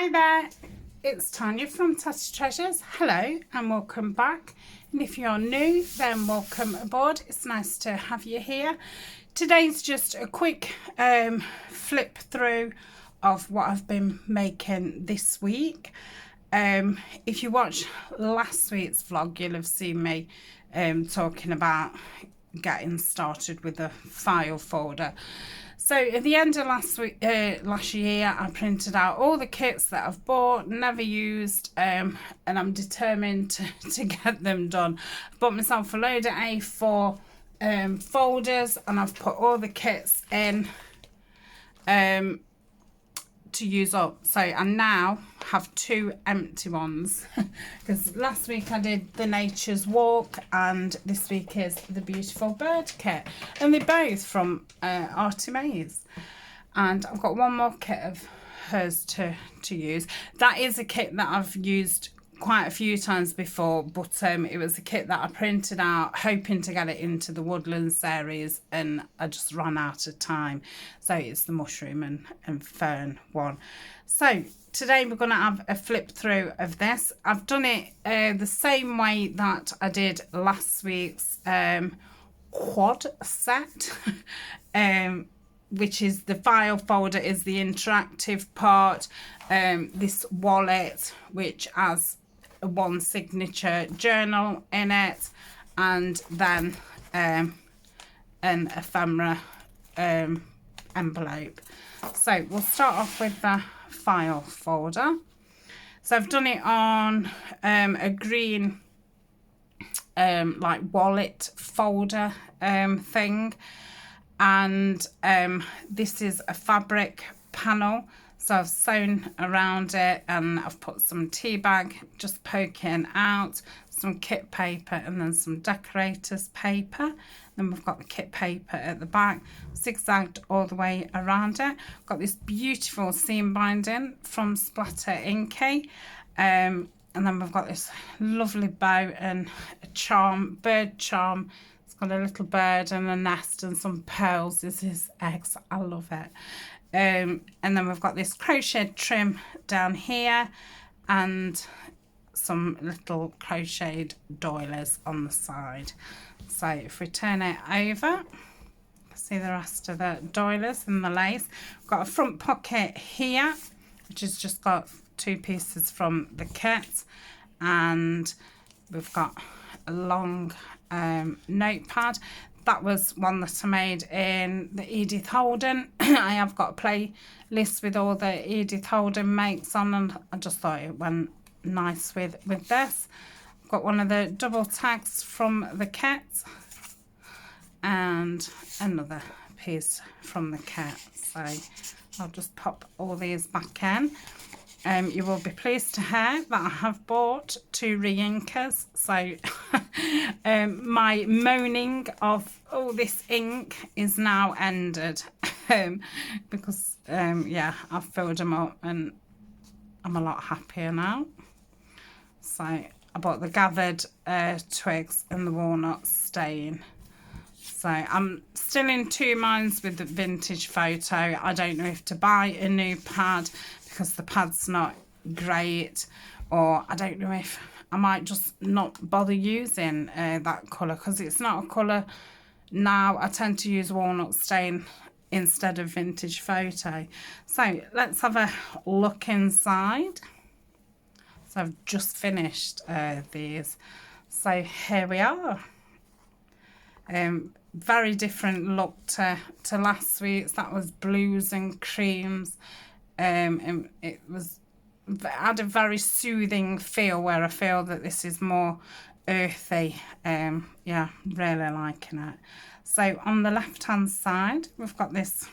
Hi there, it's Tania from Tatty Treasures. Hello and welcome back. And if you're new, then welcome aboard. It's nice to have you here. Today's just a quick flip through of what I've been making this week. If you watched last week's vlog, you'll have seen me talking about getting started with a file folder. So at the end of last year, I printed out all the kits that I've bought, never used, and I'm determined to get them done. I've bought myself a load of A4 folders, and I've put all the kits in to use up. So I now have 2 empty ones because last week I did the Nature's Walk and this week is the Beautiful Bird kit, and they're both from Artymaze. And I've got one more kit of hers to use. That is a kit that I've used quite a few times before, but it was a kit that I printed out hoping to get it into the Woodland series, and I just ran out of time. So it's the mushroom and fern one. So today we're going to have a flip through of this. I've done it the same way that I did last week's quad set, which is the file folder is the interactive part, this wallet which has one signature journal in it, and then an ephemera envelope. So we'll start off with the file folder. So I've done it on a green like wallet folder thing, and this is a fabric panel. So I've sewn around it, and I've put some tea bag just poking out, some kit paper, and then some decorators paper. Then we've got the kit paper at the back, zigzagged all the way around it. Got this beautiful seam binding from Splatter Inky. And then we've got this lovely bow and a charm, bird charm. It's got a little bird and a nest and some pearls. This is eggs. I love it. And then we've got this crochet trim down here and some little crocheted doilies on the side. So if we turn it over, see the rest of the doilies and the lace. We've got a front pocket here, which has just got 2 pieces from the kit, and we've got a long notepad. That was one that I made in the Edith Holden. I have got a playlist with all the Edith Holden makes on, and I just thought it went nice with this. I've got one of the double tags from the kit and another piece from the kit. So I'll just pop all these back in. You will be pleased to hear that I have bought 2 re-inkers. So my moaning of this ink is now ended because yeah, I've filled them up and I'm a lot happier now. So I bought the gathered twigs and the walnut stain. So I'm still in 2 minds with the vintage photo. I don't know if to buy a new pad because the pad's not great, or I don't know if I might just not bother using that colour because it's not a colour now. I tend to use walnut stain instead of vintage photo. So let's have a look inside. So I've just finished these. So here we are. Very different look to last week's. That was blues and creams. And it had a very soothing feel, where I feel that this is more earthy. Yeah, really liking it. So on the left hand side we've got this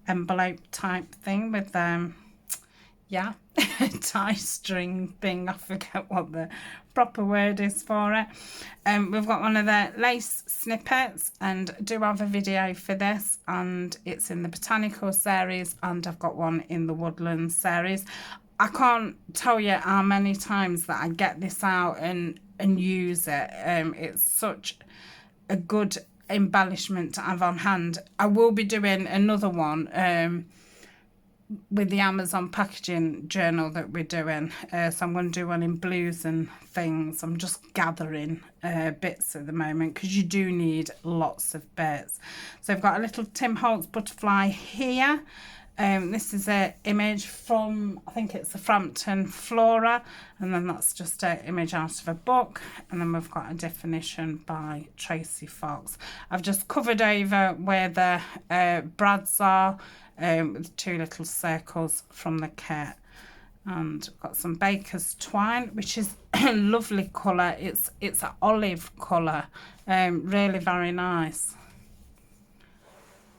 envelope type thing with yeah, tie string thing. I forget what the proper word is for it. We've got one of the lace snippets, and I do have a video for this, and it's in the Botanical series, and I've got one in the Woodland series. I can't tell you how many times that I get this out and use it. It's such a good embellishment to have on hand. I will be doing another one with the Amazon packaging journal that we're doing. So I'm going to do one in blues and things. I'm just gathering bits at the moment because you do need lots of bits. So I've got a little Tim Holtz butterfly here. This is an image from, I think it's the Frampton Flora, and then that's just an image out of a book, and then we've got a definition by Tracy Fox. I've just covered over where the brads are with 2 little circles from the kit, and got some baker's twine, which is a lovely colour. It's an olive colour, really very nice.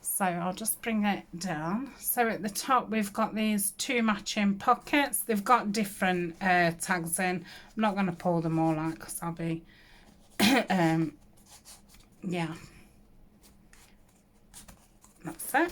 So I'll just bring it down. So at the top we've got these 2 matching pockets. They've got different tags in. I'm not going to pull them all out because I'll be, yeah. That's it.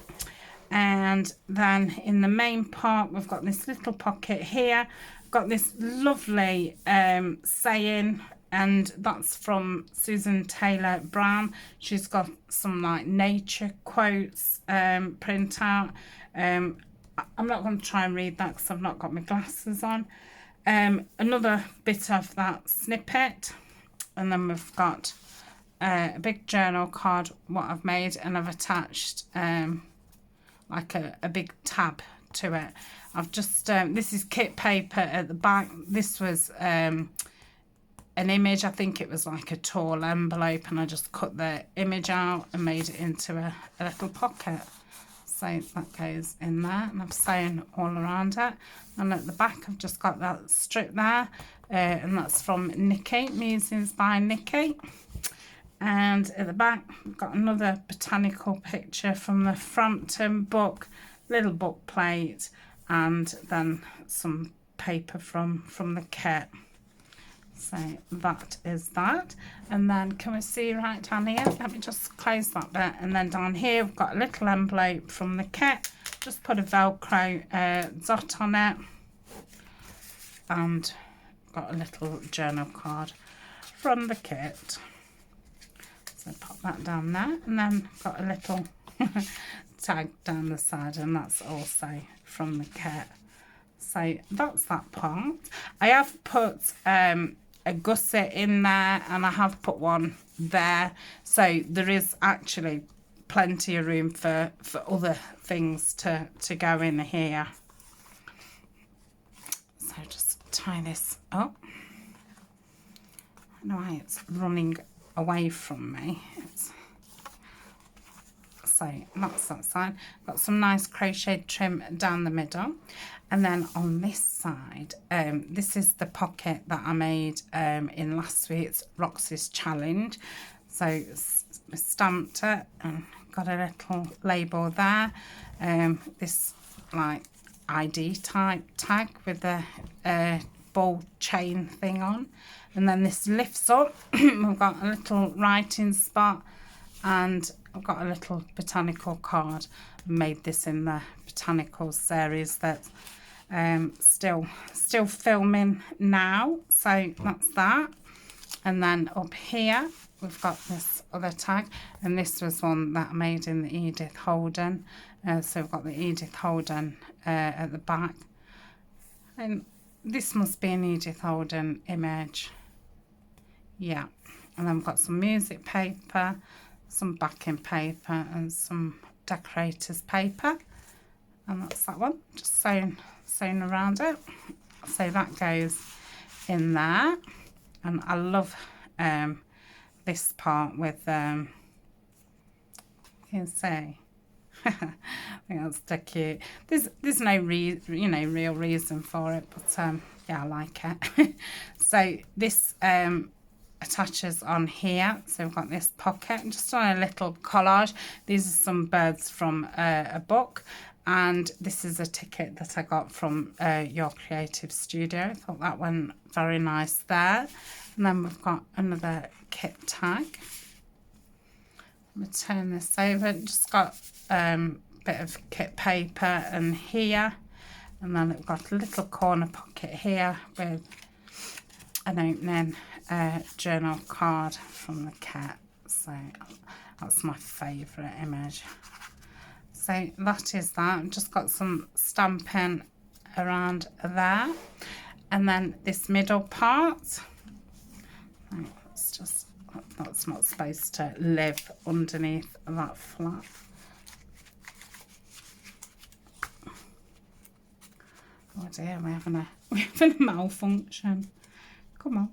And then in the main part we've got this little pocket here. Got this lovely saying, and that's from Susan Taylor Brown. She's got some like nature quotes print out. I'm not going to try and read that because I've not got my glasses on. Another bit of that snippet, and then we've got a big journal card what I've made, and I've attached like a big tab to it. I've just this is kit paper at the back. This was an image, I think it was like a tall envelope, and I just cut the image out and made it into a little pocket. So that goes in there, and I've sewn all around it. And at the back I've just got that strip there, and that's from Nikki, Musings by Nikki. And at the back we've got another botanical picture from the Frampton book, little book plate, and then some paper from the kit. So that is that. And then can we see right down here? Let me just close that bit. And then down here we've got a little envelope from the kit. Just put a Velcro dot on it. And got a little journal card from the kit. So pop that down there. And then got a little tag down the side, and that's also from the kit. So that's that part. I have put a gusset in there, and I have put one there, so there is actually plenty of room for other things to go in here. So just tie this up. I know why it's running away from me. So that's that side. Got some nice crocheted trim down the middle. And then on this side, this is the pocket that I made in last week's Roxy's Challenge. So I stamped it and got a little label there. This like ID type tag with the ball chain thing on. And then this lifts up. We've got a little writing spot, and I've got a little botanical card. I made this in the botanical series that's still filming now. So that's that. And then up here we've got this other tag, and this was one that I made in the Edith Holden. So we've got the Edith Holden at the back, and this must be an Edith Holden image. Yeah. And then we've got some music paper, some backing paper, and some decorator's paper, and that's that one, just sewn around it. So that goes in there. And I love this part with you can see I think that's so cute. There's no real reason for it, but yeah, I like it. So this attaches on here. So we've got this pocket, just on a little collage. These are some birds from a book, and this is a ticket that I got from Your Creative Studio. I thought that went very nice there. And then we've got another kit tag. I'm going to turn this over. Just got a bit of kit paper and here, and then we've got a little corner pocket here with an opening journal card from the kit. So that's my favourite image. So that is that. I've just got some stamping around there. And then this middle part, it's just, that's not supposed to live underneath that flap. Oh dear, we're having a malfunction. Come on.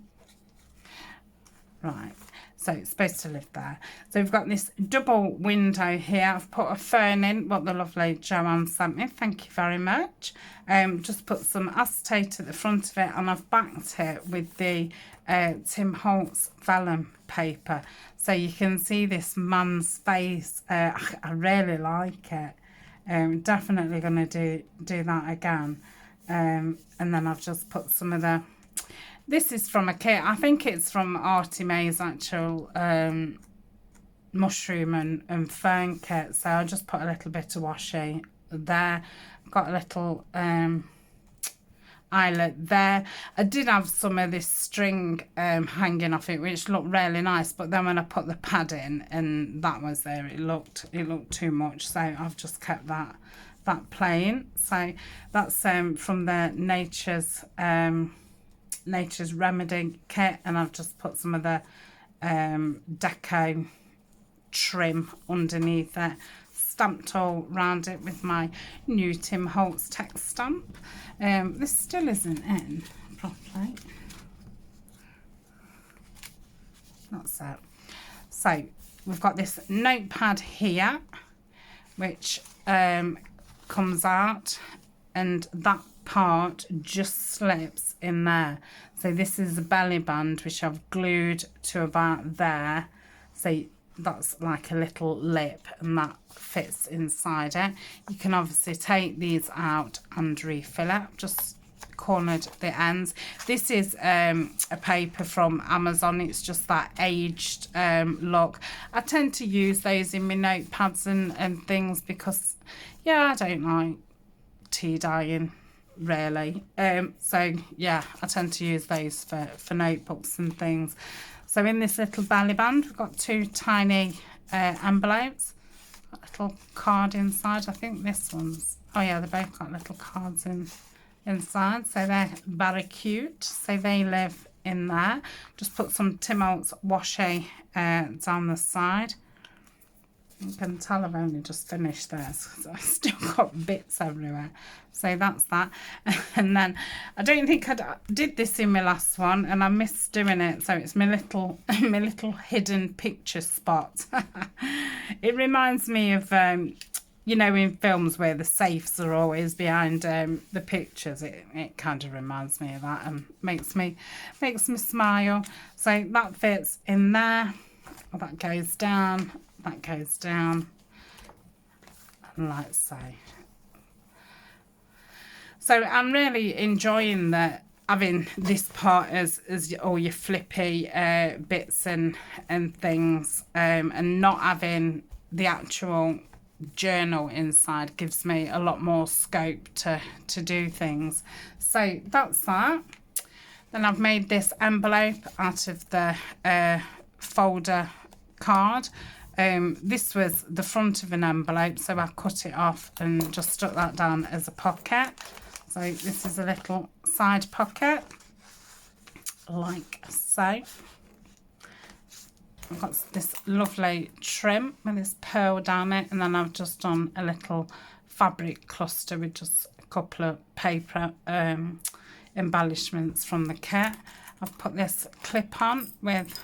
Right, so it's supposed to live there. So we've got this double window here. I've put a fern in, what the lovely Joanne sent me. Thank you very much. Just put some acetate at the front of it, and I've backed it with the Tim Holtz vellum paper. So you can see this man's face. I really like it. Definitely going to do that again. And then I've just put some of the... This is from a kit. I think it's from Artymaze actual mushroom and fern kit. So I'll just put a little bit of washi there. Got a little eyelet there. I did have some of this string hanging off it, which looked really nice. But then when I put the pad in and that was there, it looked too much. So I've just kept that plain. So that's from the Nature's Remedy kit, and I've just put some of the deco trim underneath it, stamped all round it with my new Tim Holtz text stamp. This still isn't in properly. That's it. So we've got this notepad here, which comes out, and that part just slips in there. So this is a belly band which I've glued to about there. So that's like a little lip, and that fits inside it. You can obviously take these out and refill it. I've just cornered the ends. This is a paper from Amazon. It's just that aged look. I tend to use those in my notepads and things because, yeah, I don't like tea dyeing really. So yeah, I tend to use those for notebooks and things. So in this little belly band, we've got two tiny envelopes. Got a little card inside. I think this one's, oh yeah, they both got little cards inside. So they're very cute. So they live in there. Just put some Tim Holtz washi down the side. You can tell I've only just finished this because I've still got bits everywhere. So that's that. And then I don't think I did this in my last one, and I missed doing it. So it's my little hidden picture spot. It reminds me of you know, in films where the safes are always behind the pictures. It kind of reminds me of that and makes me smile. So that fits in there. That goes down. That goes down, and like so. So I'm really enjoying having this part as all your flippy bits and things, and not having the actual journal inside gives me a lot more scope to do things. So that's that. Then I've made this envelope out of the folder card. This was the front of an envelope, so I cut it off and just stuck that down as a pocket. So this is a little side pocket, like so. I've got this lovely trim with this pearl down it, and then I've just done a little fabric cluster with just a couple of paper embellishments from the kit. I've put this clip on with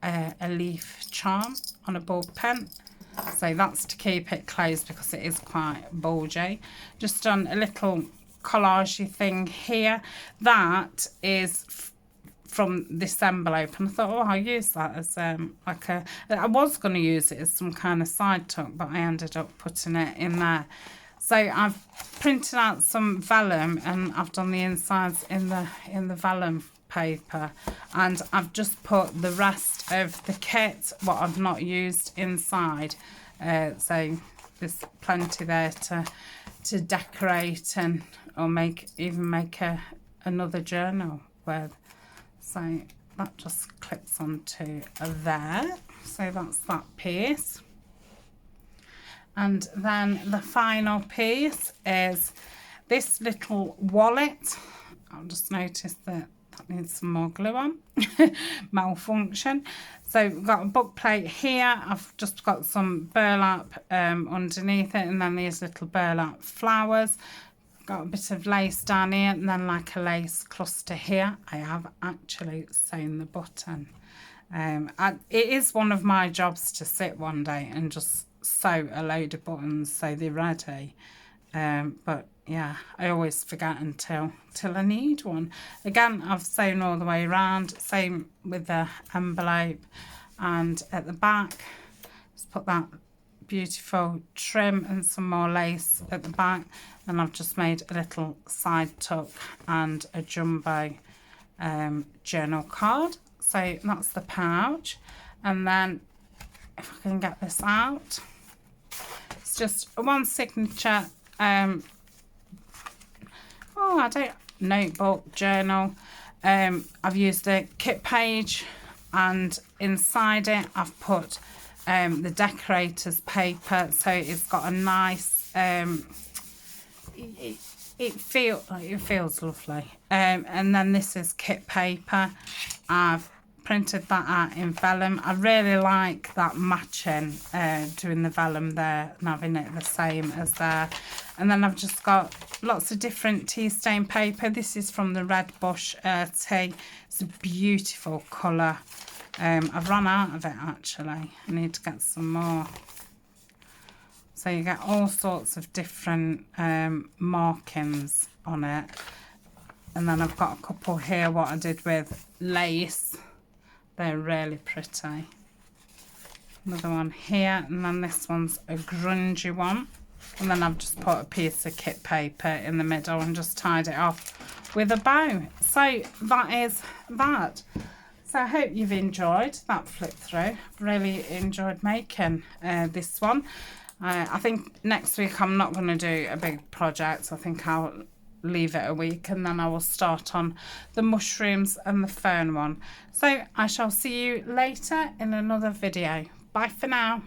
a leaf charm on a ball pen, so that's to keep it closed because it is quite bulgy. Just done a little collagey thing here. That is from this envelope, and I thought, oh, I'll use that as like a, I was going to use it as some kind of side tuck, but I ended up putting it in there. So I've printed out some vellum, and I've done the insides in the vellum paper, and I've just put the rest of the kit, what I've not used, inside. So there's plenty there to decorate and or make another journal with. So that just clips onto there. So that's that piece. And then the final piece is this little wallet. I've just noticed that needs some more glue on. Malfunction. So we've got a book plate here. I've just got some burlap underneath it, and then these little burlap flowers. Got a bit of lace down here, and then like a lace cluster here. I have actually sewn the button. It is one of my jobs to sit one day and just sew a load of buttons so they're ready. But yeah, I always forget until I need one. Again, I've sewn all the way around, same with the envelope, and at the back just put that beautiful trim and some more lace at the back, and I've just made a little side tuck and a jumbo journal card. So that's the pouch. And then if I can get this out, it's just one signature notebook journal. I've used a kit page, and inside it I've put the decorator's paper, so it's got a nice it feels lovely. And then this is kit paper. I've printed that out in vellum. I really like that matching, doing the vellum there and having it the same as there. And then I've just got lots of different tea stain paper. This is from the Red Bush tea. It's a beautiful colour. I've run out of it actually. I need to get some more. So you get all sorts of different markings on it. And then I've got a couple here what I did with lace. They're really pretty. Another one here, and then this one's a grungy one. And then I've just put a piece of kit paper in the middle and just tied it off with a bow. So that is that. So I hope you've enjoyed that flip through. I've really enjoyed making this one. I think next week I'm not going to do a big project. I think I'll leave it a week, and then I will start on the mushrooms and the fern one. So I shall see you later in another video. Bye for now.